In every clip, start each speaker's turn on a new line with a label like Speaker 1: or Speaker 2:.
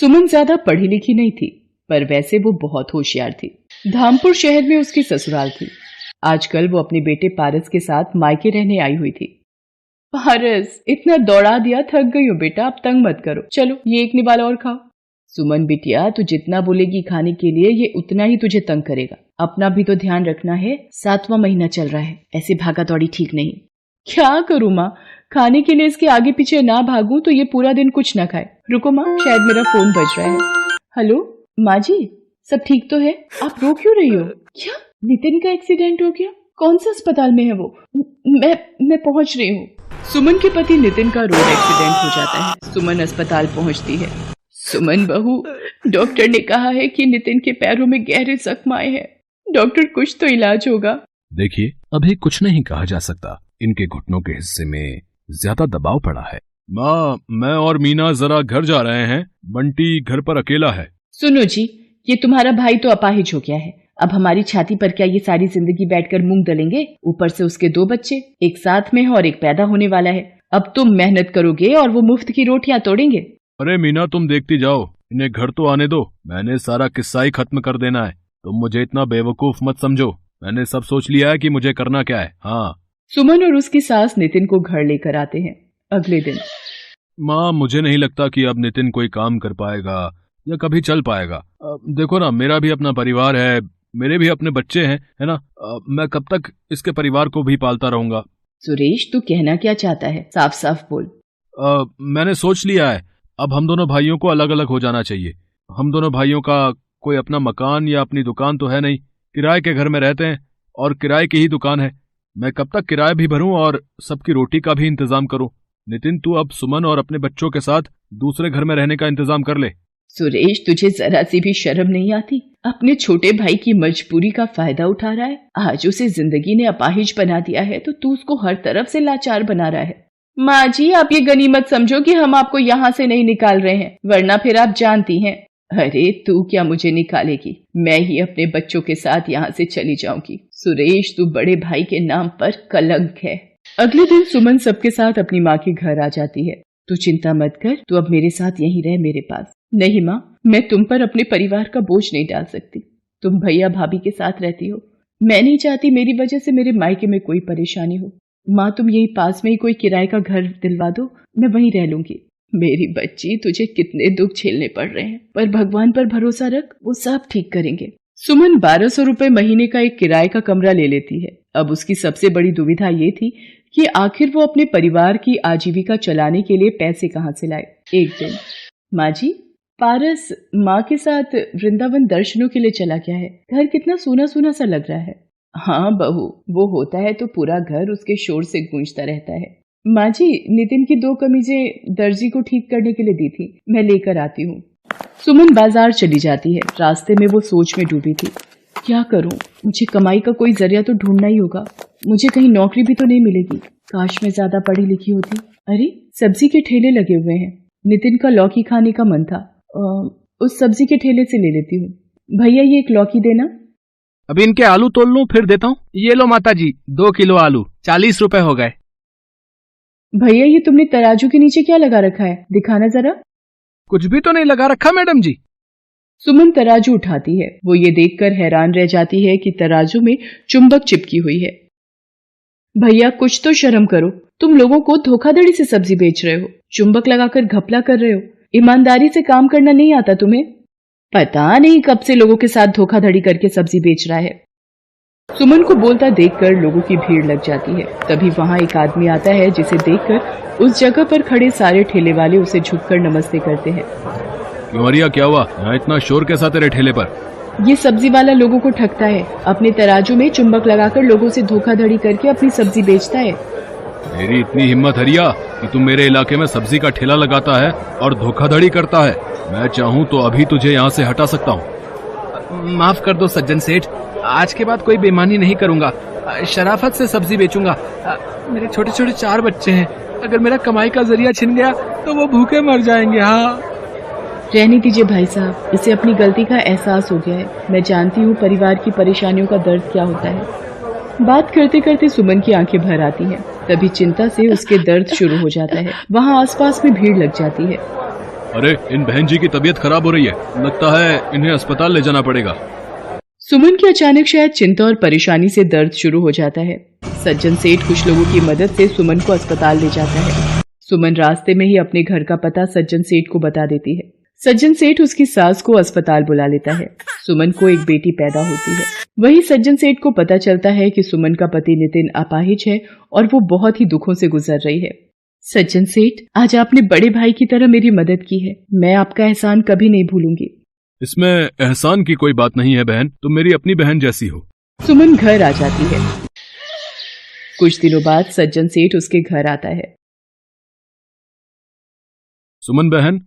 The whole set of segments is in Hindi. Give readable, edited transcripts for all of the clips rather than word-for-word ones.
Speaker 1: सुमन ज्यादा पढ़ी लिखी नहीं थी, पर वैसे वो बहुत होशियार थी। धामपुर शहर में उसकी ससुराल थी। आजकल वो अपने बेटे पारस के साथ मायके रहने आई हुई थी। पारस, इतना दौड़ा दिया, थक गई हो बेटा, अब तंग मत करो, चलो ये एक निवाला और खाओ। सुमन बिटिया, तू जितना बोलेगी खाने के लिए ये उतना ही तुझे तंग करेगा। अपना भी तो ध्यान रखना है, 7वां महीना चल रहा है, ऐसे भागा दौड़ी ठीक नहीं। क्या करूँ माँ, खाने के लिए इसके आगे पीछे ना भागूं तो ये पूरा दिन कुछ ना खाए। रुको माँ, शायद मेरा फोन बज रहा है। हेलो माँ जी, सब ठीक तो है? आप रो क्यों रही हो? क्या नितिन का एक्सीडेंट हो गया? कौन सा अस्पताल में है वो? मैं पहुंच रही हूँ। सुमन के पति नितिन का रोड एक्सीडेंट हो जाता है। सुमन अस्पताल पहुंचती है। सुमन बहू, डॉक्टर ने कहा है कि नितिन के पैरों में गहरे जख्म आए हैं। डॉक्टर, कुछ तो इलाज होगा।
Speaker 2: देखिए, अभी कुछ नहीं कहा जा सकता, इनके घुटनों के हिस्से में ज्यादा दबाव पड़ा है। माँ, मैं और मीना जरा घर जा रहे हैं, बंटी घर पर अकेला है।
Speaker 1: सुनो जी, ये तुम्हारा भाई तो अपाहिज हो गया है। अब हमारी छाती पर क्या ये सारी जिंदगी बैठकर मूंग दलेंगे? ऊपर से उसके 2 बच्चे, एक साथ में है और एक पैदा होने वाला है। अब तुम मेहनत करोगे और वो मुफ्त की रोटियां तोड़ेंगे।
Speaker 2: अरे मीना, तुम देखती जाओ, इन्हें घर तो आने दो। मैंने सारा किस्सा ही खत्म कर देना है। तुम मुझे इतना बेवकूफ मत समझो, मैंने सब सोच लिया है कि मुझे करना क्या है। हाँ।
Speaker 1: सुमन और उसकी सास नितिन को घर लेकर आते हैं। अगले दिन,
Speaker 2: माँ, मुझे नहीं लगता कि अब नितिन कोई काम कर पाएगा या कभी चल पाएगा। देखो ना, मेरा भी अपना परिवार है, मेरे भी अपने बच्चे हैं, है ना। मैं कब तक इसके परिवार को भी पालता रहूंगा।
Speaker 1: सुरेश, तू कहना क्या चाहता है? साफ साफ बोल।
Speaker 2: मैंने सोच लिया है, अब हम दोनों भाइयों को अलग अलग हो जाना चाहिए। हम दोनों भाइयों का कोई अपना मकान या अपनी दुकान तो है नहीं, किराए के घर में रहते हैं और किराए की ही दुकान है। मैं कब तक किराया भी भरूं और सबकी रोटी का भी इंतजाम करूं। नितिन, तू अब सुमन और अपने बच्चों के साथ दूसरे घर में रहने का इंतजाम कर ले।
Speaker 1: सुरेश, तुझे जरा सी भी शर्म नहीं आती? अपने छोटे भाई की मजबूरी का फायदा उठा रहा है। आज उसे जिंदगी ने अपाहिज बना दिया है तो तू उसको हर तरफ से लाचार बना रहा है। माँ जी, आप ये गनीमत समझो कि हम आपको यहाँ से नहीं निकाल रहे हैं, वरना फिर आप जानती हैं। अरे तू क्या मुझे निकालेगी? मैं ही अपने बच्चों के साथ यहाँ से चली जाऊंगी। सुरेश, तू बड़े भाई के नाम पर कलंक है। अगले दिन सुमन सबके साथ अपनी माँ के घर आ जाती है। तू चिंता मत कर, तू अब मेरे साथ यहीं रह मेरे पास। नहीं माँ, मैं तुम पर अपने परिवार का बोझ नहीं डाल सकती। तुम भैया भाभी के साथ रहती हो, मैं नहीं चाहती मेरी वजह से मेरे मायके में कोई परेशानी हो। माँ, तुम यही पास में ही कोई किराए का घर दिलवा दो, मैं वहीं रह लूंगी। मेरी बच्ची, तुझे कितने दुख झेलने पड़ रहे हैं, पर भगवान पर भरोसा रख, वो सब ठीक करेंगे। सुमन 1200 रुपए महीने का एक किराए का कमरा ले लेती है। अब उसकी सबसे बड़ी दुविधा ये थी कि आखिर वो अपने परिवार की आजीविका चलाने के लिए पैसे कहाँ से लाए। एक दिन, माँ जी, पारस माँ के साथ वृंदावन दर्शनों के लिए चला गया है। घर कितना सूना सूना सा लग रहा है। हाँ बहू, वो होता है तो पूरा घर उसके शोर से गूंजता रहता है। माँ जी, नितिन की 2 कमीजें दर्जी को ठीक करने के लिए दी थी, मैं लेकर आती हूँ। सुमन बाजार चली जाती है। रास्ते में वो सोच में डूबी थी, क्या करूं? मुझे कमाई का कोई जरिया तो ढूंढना ही होगा। मुझे कहीं नौकरी भी तो नहीं मिलेगी। काश मैं ज्यादा पढ़ी लिखी होती। अरे, सब्जी के ठेले लगे हुए हैं। नितिन का लौकी खाने का मन था, उस सब्जी के ठेले से ले लेती हूँ। भैया, ये एक लौकी देना।
Speaker 3: अभी इनके आलू तोल लूं, फिर देता हूँ। ये लो माता जी, 2 किलो आलू, 40 रुपए हो गए।
Speaker 1: भैया, ये तुमने तराजू के नीचे क्या लगा रखा है? दिखाना जरा।
Speaker 3: कुछ भी तो नहीं लगा रखा मैडम जी।
Speaker 1: सुमन तराजू उठाती है। वो ये देखकर हैरान रह जाती है कि तराजू में चुंबक चिपकी हुई है। भैया, कुछ तो शर्म करो, तुम लोगों को धोखाधड़ी से सब्जी बेच रहे हो, चुंबक लगाकर घपला कर रहे हो। ईमानदारी से काम करना नहीं आता तुम्हें? पता नहीं कब से लोगों के साथ धोखाधड़ी करके सब्जी बेच रहा है। सुमन को बोलता देखकर लोगों की भीड़ लग जाती है। तभी वहां एक आदमी आता है, जिसे देखकर उस जगह पर खड़े सारे ठेले वाले उसे झुककर नमस्ते करते हैं।
Speaker 2: क्यों अरिया, क्या हुआ? यहाँ इतना शोर कैसा तेरे ठेले पर?
Speaker 1: ये सब्जी वाला लोगों को ठगता है, अपने तराजू में चुंबक लगाकर लोगों से धोखाधड़ी करके अपनी सब्जी बेचता है।
Speaker 2: मेरी इतनी हिम्मत हरिया कि तुम मेरे इलाके में सब्जी का ठेला लगाता है और धोखाधड़ी करता है। मैं चाहूँ तो अभी तुझे यहाँ से हटा सकता हूँ।
Speaker 3: माफ कर दो सज्जन सेठ, आज के बाद कोई बेईमानी नहीं करूंगा। शराफत से सब्जी बेचूंगा। मेरे छोटे छोटे 4 बच्चे हैं, अगर मेरा कमाई का जरिया छिन गया तो वो भूखे मर जाएंगे। हाँ,
Speaker 1: रहने दीजिए भाई साहब, इसे अपनी गलती का एहसास हो गया है। मैं जानती हूँ परिवार की परेशानियों का दर्द क्या होता है। बात करते करते सुमन की आंखें भर आती हैं। तभी चिंता से उसके दर्द शुरू हो जाता है। वहाँ आसपास में भीड़ लग जाती है।
Speaker 2: अरे इन बहन जी की तबीयत खराब हो रही है, लगता है इन्हें अस्पताल ले जाना पड़ेगा।
Speaker 1: सुमन की अचानक शायद चिंता और परेशानी से दर्द शुरू हो जाता है। सज्जन सेठ कुछ लोगों की मदद से सुमन को अस्पताल ले जाता है। सुमन रास्ते में ही अपने घर का पता सज्जन सेठ को बता देती है। सज्जन सेठ उसकी सास को अस्पताल बुला लेता है। सुमन को एक बेटी पैदा होती है। वही सज्जन सेठ को पता चलता है कि सुमन का पति नितिन अपाहिज है और वो बहुत ही दुखों से गुजर रही है। सज्जन सेठ, आज आपने बड़े भाई की तरह मेरी मदद की है, मैं आपका एहसान कभी नहीं भूलूंगी।
Speaker 2: इसमें एहसान की कोई बात नहीं है बहन, तुम मेरी अपनी बहन जैसी हो।
Speaker 1: सुमन घर आ जाती है। कुछ दिनों बाद सज्जन सेठ उसके घर आता है।
Speaker 2: सुमन बहन,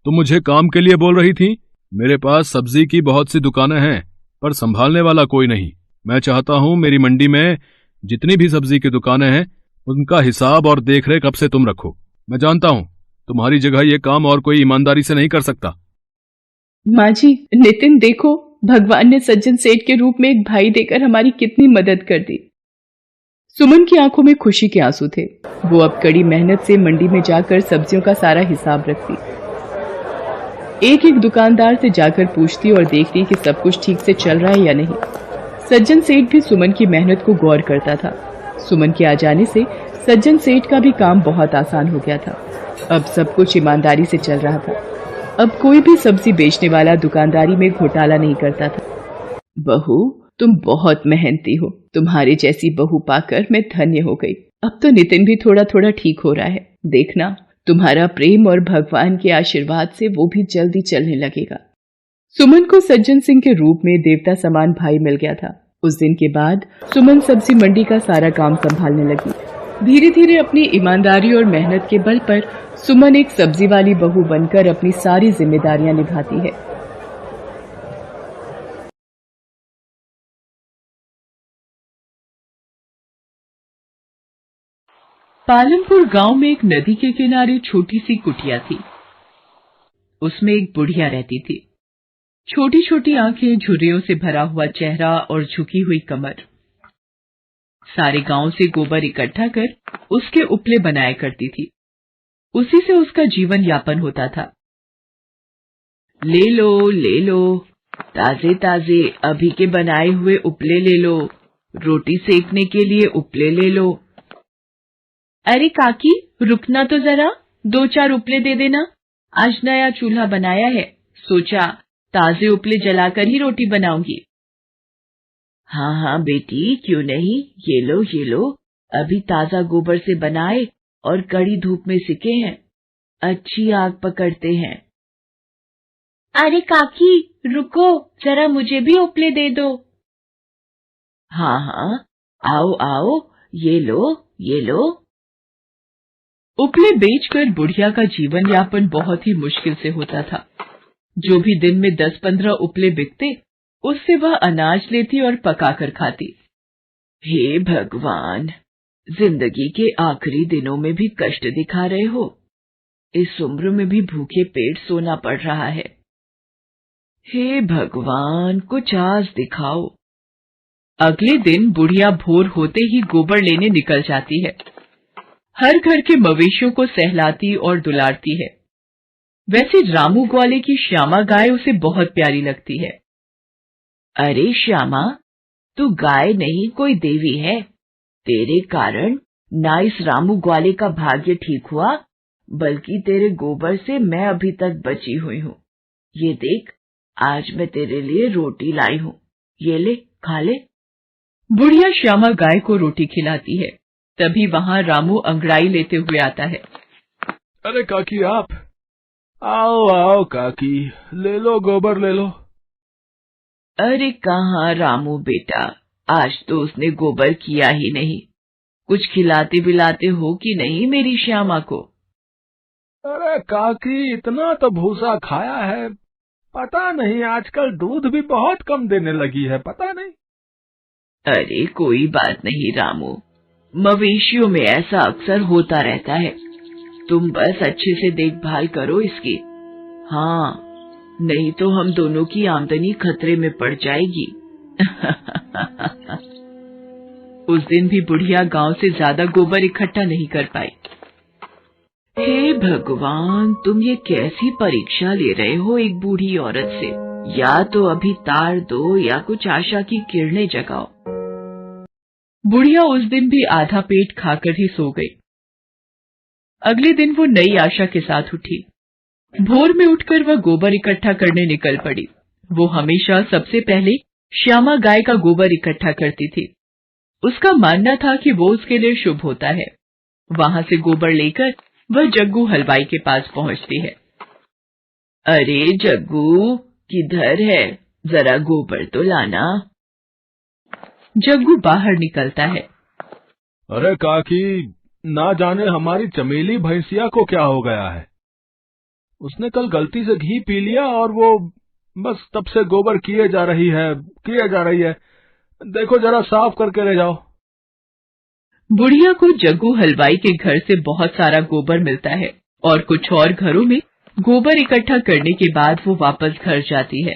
Speaker 2: तुम मुझे काम के लिए बोल रही थी? मेरे पास सब्जी की बहुत सी दुकानें हैं, पर संभालने वाला कोई नहीं। मैं चाहता हूं मेरी मंडी में जितनी भी सब्जी की दुकानें हैं उनका हिसाब और देखरेख अब से तुम रखो। मैं जानता हूं तुम्हारी जगह ये काम और कोई ईमानदारी से नहीं कर सकता।
Speaker 1: माँ जी, नितिन देखो, भगवान ने सज्जन सेठ के रूप में एक भाई देकर हमारी कितनी मदद कर दी। सुमन की आंखों में खुशी के आंसू थे। वो अब कड़ी मेहनत से मंडी में जाकर सब्जियों का सारा हिसाब रखती, एक एक दुकानदार से जाकर पूछती और देखती कि सब कुछ ठीक से चल रहा है या नहीं। सज्जन सेठ भी सुमन की मेहनत को गौर करता था। सुमन के आ जाने से सज्जन सेठ का भी काम बहुत आसान हो गया था। अब सब कुछ ईमानदारी से चल रहा था। अब कोई भी सब्जी बेचने वाला दुकानदारी में घोटाला नहीं करता था। बहू, तुम बहुत मेहनती हो, तुम्हारे जैसी बहू पाकर मैं धन्य हो गई। अब तो नितिन भी थोड़ा थोड़ा ठीक हो रहा है, देखना तुम्हारा प्रेम और भगवान के आशीर्वाद से वो भी जल्दी चलने लगेगा। सुमन को सज्जन सिंह के रूप में देवता समान भाई मिल गया था। उस दिन के बाद सुमन सब्जी मंडी का सारा काम संभालने लगी। धीरे धीरे अपनी ईमानदारी और मेहनत के बल पर सुमन एक सब्जी वाली बहू बनकर अपनी सारी जिम्मेदारियां निभाती है। पालमपुर गांव में एक नदी के किनारे छोटी सी कुटिया थी। उसमें एक बुढ़िया रहती थी। छोटी छोटी आंखें, झुर्रियों से भरा हुआ चेहरा और झुकी हुई कमर। सारे गांव से गोबर इकट्ठा कर उसके उपले बनाया करती थी। उसी से उसका जीवन यापन होता था। ले लो, ताजे ताजे अभी के बनाए हुए उपले ले लो, रोटी सेकने के लिए उपले ले लो। अरे काकी, रुकना तो जरा, 2-4 उपले दे देना, आज नया चूल्हा बनाया है, सोचा ताजे उपले जलाकर ही रोटी बनाऊंगी। हाँ बेटी, क्यों नहीं, ये लो, अभी ताजा गोबर से बनाए और कड़ी धूप में सिके हैं, अच्छी आग पकड़ते हैं। अरे काकी रुको, जरा मुझे भी उपले दे दो। हाँ, आओ, ये लो। उपले बेचकर बुढ़िया का जीवन यापन बहुत ही मुश्किल से होता था। जो भी दिन में 10-15 उपले बिकते, उससे वह अनाज लेती और पकाकर खाती। हे भगवान, जिंदगी के आखिरी दिनों में भी कष्ट दिखा रहे हो, इस उम्र में भी भूखे पेट सोना पड़ रहा है। हे भगवान, कुछ आस दिखाओ। अगले दिन बुढ़िया भोर होते ही गोबर लेने निकल जाती है। हर घर के मवेशियों को सहलाती और दुलारती है। वैसे रामू ग्वाले की श्यामा गाय उसे बहुत प्यारी लगती है। अरे श्यामा, तू गाय नहीं कोई देवी है। तेरे कारण ना इस रामू ग्वाले का भाग्य ठीक हुआ, बल्कि तेरे गोबर से मैं अभी तक बची हुई हूँ। ये देख, आज मैं तेरे लिए रोटी लाई हूँ, ये ले, खा ले। बुढ़िया श्यामा गाय को रोटी खिलाती है। तभी वहां रामू अंगड़ाई लेते हुए आता है।
Speaker 2: अरे काकी, आप आओ काकी, ले लो गोबर ले लो।
Speaker 1: अरे कहाँ रामू बेटा, आज तो उसने गोबर किया ही नहीं। कुछ खिलाते पिलाते हो कि नहीं मेरी श्यामा को?
Speaker 3: अरे काकी, इतना तो भूसा खाया है, पता नहीं आजकल दूध भी बहुत कम देने लगी है, पता नहीं।
Speaker 1: अरे कोई बात नहीं रामू, मवेशियों में ऐसा अक्सर होता रहता है। तुम बस अच्छे से देखभाल करो इसकी। हाँ, नहीं तो हम दोनों की आमदनी खतरे में पड़ जाएगी। उस दिन भी बुढ़िया गांव से ज्यादा गोबर इकट्ठा नहीं कर पाई। हे भगवान, तुम ये कैसी परीक्षा ले रहे हो एक बूढ़ी औरत से? या तो अभी तार दो या कुछ आशा की किरणें जगाओ। बुढ़िया उस दिन भी आधा पेट खाकर ही सो गई। अगले दिन वो नई आशा के साथ उठी। भोर में उठकर वह गोबर इकट्ठा करने निकल पड़ी। वो हमेशा सबसे पहले श्यामा गाय का गोबर इकट्ठा करती थी। उसका मानना था कि वो उसके लिए शुभ होता है। वहां से गोबर लेकर वह जग्गू हलवाई के पास पहुंचती है। अरे जग्गू, किधर है? जरा गोबर तो लाना। जग्गू बाहर निकलता है।
Speaker 2: अरे काकी, ना जाने हमारी चमेली भैंसिया को क्या हो गया है। उसने कल गलती से घी पी लिया और वो बस तब से गोबर किए जा रही है। देखो जरा साफ करके ले जाओ।
Speaker 1: बुढ़िया को जग्गू हलवाई के घर से बहुत सारा गोबर मिलता है और कुछ और घरों में गोबर इकट्ठा करने के बाद वो वापस घर जाती है।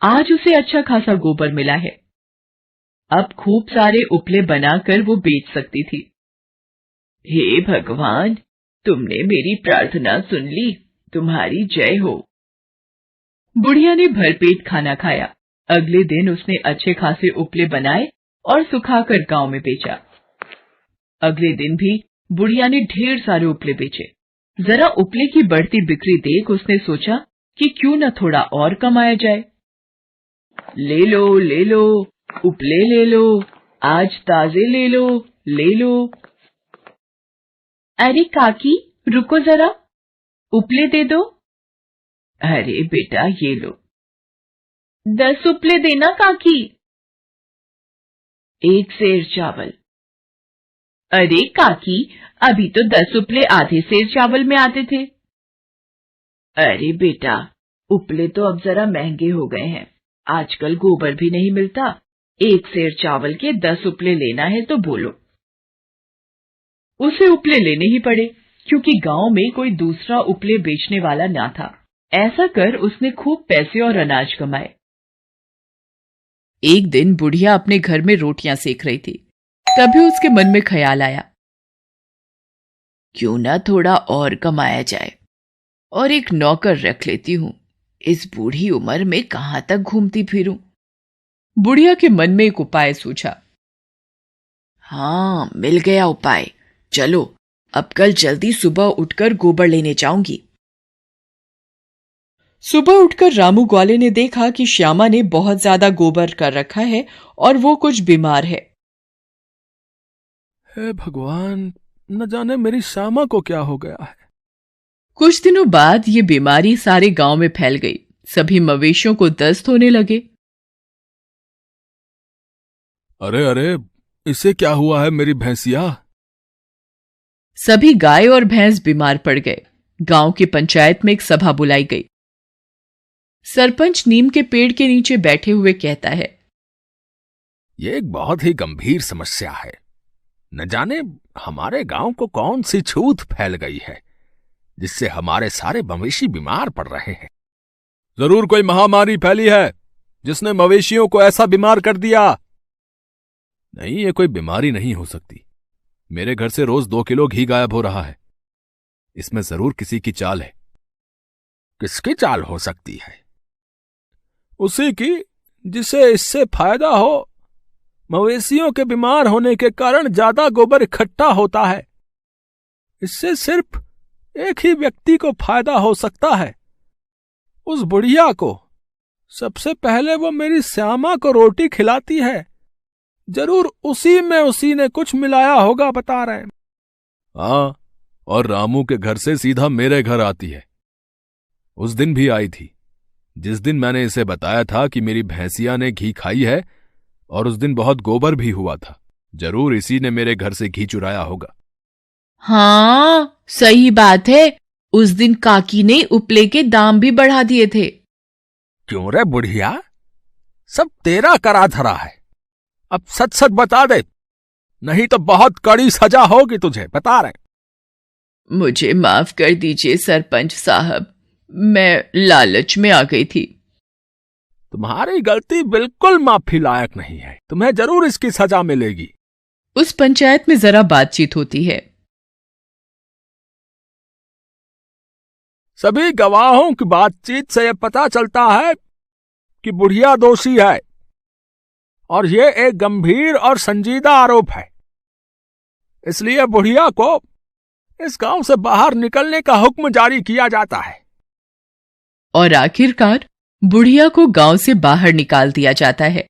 Speaker 1: आज उसे अच्छा खासा गोबर मिला है। अब खूब सारे उपले बनाकर वो बेच सकती थी। हे भगवान, तुमने मेरी प्रार्थना सुन ली, तुम्हारी जय हो। बुढ़िया ने भरपेट खाना खाया। अगले दिन उसने अच्छे खासे उपले बनाए और सुखाकर गांव में बेचा। अगले दिन भी बुढ़िया ने ढेर सारे उपले बेचे। जरा उपले की बढ़ती बिक्री देख उसने सोचा कि क्यों न थोड़ा और कमाया जाए। ले लो, उपले ले लो, आज ताजे ले लो। अरे काकी, रुको जरा, उपले दे दो। अरे बेटा, ये लो। 10 उपले देना काकी। 1 सेर चावल। अरे काकी, अभी तो 10 उपले आधे सेर चावल में आते थे। अरे बेटा, उपले तो अब जरा महंगे हो गए हैं। आजकल गोबर भी नहीं मिलता। 1 सेर चावल के 10 उपले लेना है तो बोलो। उसे उपले लेने ही पड़े, क्योंकि गांव में कोई दूसरा उपले बेचने वाला ना था। ऐसा कर उसने खूब पैसे और अनाज कमाए। एक दिन बुढ़िया अपने घर में रोटियां सेक रही थी। तभी उसके मन में ख्याल आया, क्यों ना थोड़ा और कमाया जाए और एक नौकर रख लेती हूं। इस बूढ़ी उम्र में कहां तक घूमती फिरूं। बुढ़िया के मन में एक उपाय सूझा। हाँ, मिल गया उपाय। चलो, अब कल जल्दी सुबह उठकर गोबर लेने जाऊंगी। सुबह उठकर रामू ग्वाले ने देखा कि श्यामा ने बहुत ज्यादा गोबर कर रखा है और वो कुछ बीमार है।
Speaker 2: हे भगवान, न जाने मेरी श्यामा को क्या हो गया है।
Speaker 1: कुछ दिनों बाद ये बीमारी सारे गांव में फैल गई। सभी मवेशियों को दस्त होने लगे।
Speaker 2: अरे, इसे क्या हुआ है मेरी भैंसिया?
Speaker 1: सभी गाय और भैंस बीमार पड़ गए। गांव की पंचायत में एक सभा बुलाई गई। सरपंच नीम के पेड़ के नीचे बैठे हुए कहता है,
Speaker 2: ये एक बहुत ही गंभीर समस्या है। न जाने हमारे गांव को कौन सी छूत फैल गई है, जिससे हमारे सारे मवेशी बीमार पड़ रहे हैं। जरूर कोई महामारी फैली है, जिसने मवेशियों को ऐसा बीमार कर दिया। नहीं, ये कोई बीमारी नहीं हो सकती। मेरे घर से रोज 2 किलो घी गायब हो रहा है। इसमें जरूर किसी की चाल है। किसकी चाल हो सकती है? उसी की जिसे इससे फायदा हो। मवेशियों के बीमार होने के कारण ज्यादा गोबर इकट्ठा होता है। इससे सिर्फ एक ही व्यक्ति को फायदा हो सकता है, उस बुढ़िया को। सबसे पहले वो मेरी श्यामा को रोटी खिलाती है। जरूर उसी ने कुछ मिलाया होगा, बता रहे हैं। हाँ, और रामू के घर से सीधा मेरे घर आती है। उस दिन भी आई थी, जिस दिन मैंने इसे बताया था कि मेरी भैंसिया ने घी खाई है, और उस दिन बहुत गोबर भी हुआ था। जरूर इसी ने मेरे घर से घी चुराया होगा।
Speaker 1: हाँ, सही बात है। उस दिन काकी ने उपले के दाम भी बढ़ा दिए थे।
Speaker 2: क्यों रे बुढ़िया, सब तेरा करा धरा है। अब सच सच बता दे, नहीं तो बहुत कड़ी सजा होगी तुझे, बता रहे।
Speaker 1: मुझे माफ कर दीजिए सरपंच साहब, मैं लालच में आ गई थी।
Speaker 2: तुम्हारी गलती बिल्कुल माफी लायक नहीं है। तुम्हें जरूर इसकी सजा मिलेगी।
Speaker 1: उस पंचायत में जरा बातचीत होती है।
Speaker 4: सभी गवाहों की बातचीत से यह पता चलता है कि बुढ़िया दोषी है और ये एक गंभीर और संजीदा आरोप है। इसलिए बुढ़िया को इस गांव से बाहर निकलने का हुक्म जारी किया जाता है।
Speaker 1: और आखिरकार बुढ़िया को गांव से बाहर निकाल दिया जाता है।